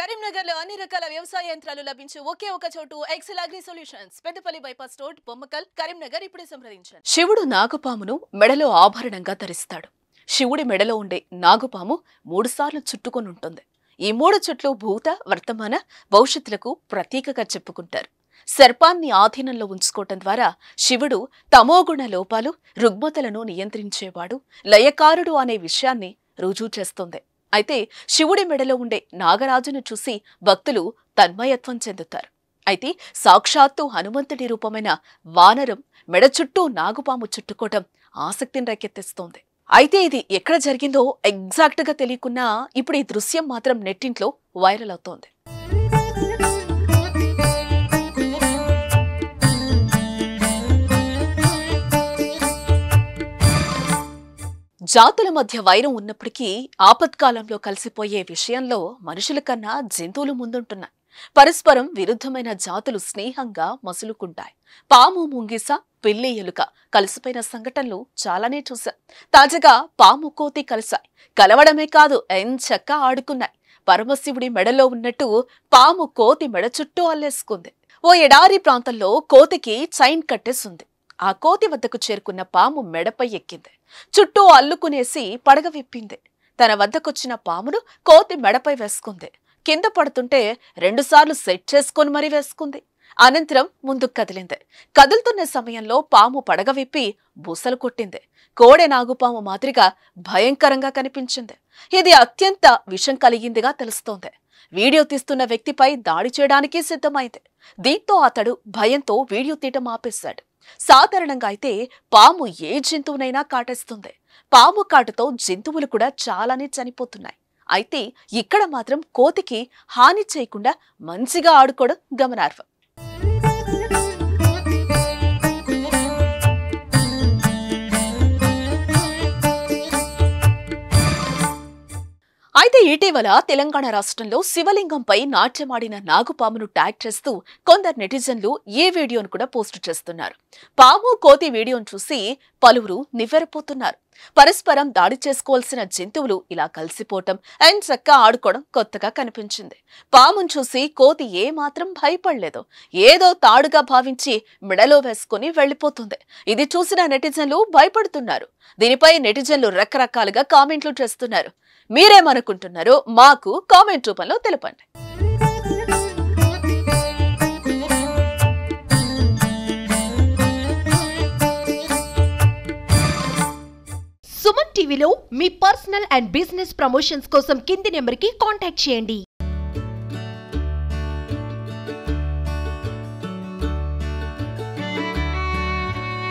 కరీంనగర్లో అన్ని రకాల వ్యవసాయ యంత్రాలు లభించే ఒకే ఒక చోటు Excel agri solutions Peddapalli bypass road Bommakal Karimnagar ఇప్పుడే సంప్రదించండి. శివుడు నాగుపామును మెడలో ఆభరణంగా ధరిస్తాడు. శివుడి మెడలో ఉండే నాగుపాము 3 సార్లు చుట్టుకొని ఉంటుంది. ఈ 3 చుట్లు భూత వర్తమాన భవిష్యత్తులకు ప్రతీకగా చెప్పుకుంటారు. సర్పాన్ని ఆధీనంలో ఉంచుకోవటం ద్వారా శివుడు తమోగుణ లోపాలు రుగ్మతలను నియంత్రించేవాడు, లయకారుడు అనే విషయాన్ని రుజువు చేస్తుంది. అయితే శివుడి మెడలో ఉండే నాగరాజును చూసి భక్తులు తన్మయత్వం చెందుతారు. అయితే సాక్షాత్తు హనుమంతుడి రూపమైన వానరం మెడ చుట్టూ నాగుపాము చుట్టుకోవటం ఆసక్తిని రేకెత్తిస్తోంది. అయితే ఇది ఎక్కడ జరిగిందో ఎగ్జాక్ట్ గా తెలియకున్నా ఇప్పుడు ఈ దృశ్యం మాత్రం నెట్టింట్లో వైరల్ అవుతోంది. జాతుల మధ్య వైరం ఉన్నప్పటికీ ఆపత్కాలంలో కలిసిపోయే విషయంలో మనుషుల కన్నా జంతువులు ముందుంటున్నాయి. పరస్పరం విరుద్ధమైన జాతులు స్నేహంగా మసులుకుంటాయి. పాము, ముంగిస, పిల్లి, ఎలుక కలిసిపోయిన సంఘటనలు చాలానే చూశాం. తాజాగా పాము, కోతి కలిశాయి. కలవడమే కాదు, ఎంచక్కా ఆడుకున్నాయి. పరమశివుడి మెడలో ఉన్నట్టు పాము కోతి మెడ చుట్టూ అల్లేసుకుంది. ఓ ఎడారి ప్రాంతంలో కోతికి చైన్ కట్టేసింది. ఆ కోతి వద్దకు చేరుకున్న పాము మెడపై ఎక్కింది. చుట్టూ అల్లుకునేసి పడగ విప్పింది. తన వద్దకొచ్చిన పామును కోతి మెడపై వేసుకుంది. కింద పడుతుంటే 2 సార్లు సెట్ చేసుకుని మరీ వేసుకుంది. అనంతరం ముందుకు కదిలింది. కదులుతున్న సమయంలో పాము పడగ విప్పి బుసలు కొట్టింది. కోడె నాగుపాము మాదిరిగా భయంకరంగా కనిపించింది. ఇది అత్యంత విషం కలిగిందిగా తెలుస్తోంది. వీడియో తీస్తున్న వ్యక్తిపై దాడి చేయడానికి సిద్ధమైంది. దీంతో అతడు భయంతో వీడియో తీయటం ఆపేశాడు. సాధారణంగా అయితే పాము ఏ జంతువునైనా కాటేస్తుంది. పాము కాటుతో జంతువులు కూడా చాలానే చనిపోతున్నాయి. అయితే ఇక్కడ మాత్రం కోతికి హాని చేయకుండా మంచిగా ఆడుకోవడం గమనార్హం. అయితే ఇటీవల తెలంగాణ రాష్ట్రంలో శివలింగంపై నాట్యమాడిన నాగుపామును ట్యాగ్ చేస్తూ కొందరు నెటిజన్లు ఈ వీడియోను కూడా పోస్టు చేస్తున్నారు. పాము, కోతి వీడియోను చూసి పలువురు నివ్వెరపోతున్నారు. పరస్పరం దాడి చేసుకోవాల్సిన జంతువులు ఇలా కలిసిపోవటం, ఎంచక్కా ఆడుకోవడం కొత్తగా కనిపించింది. పామును చూసి కోతి ఏమాత్రం భయపడలేదు. ఏదో తాడుగా భావించి మెడలో వేసుకుని వెళ్లిపోతుంది. ఇది చూసిన నెటిజన్లు భయపడుతున్నారు. దీనిపై నెటిజన్లు రకరకాలుగా కామెంట్లు చేస్తున్నారు. మీరేమనుకుంటున్నారో మాకు కామెంట్ రూపంలో తెలపండి. సుమన్ టీవీలో మీ పర్సనల్ అండ్ బిజినెస్ ప్రమోషన్స్ కోసం కింది నెంబర్కి కాంటాక్ట్ చేయండి.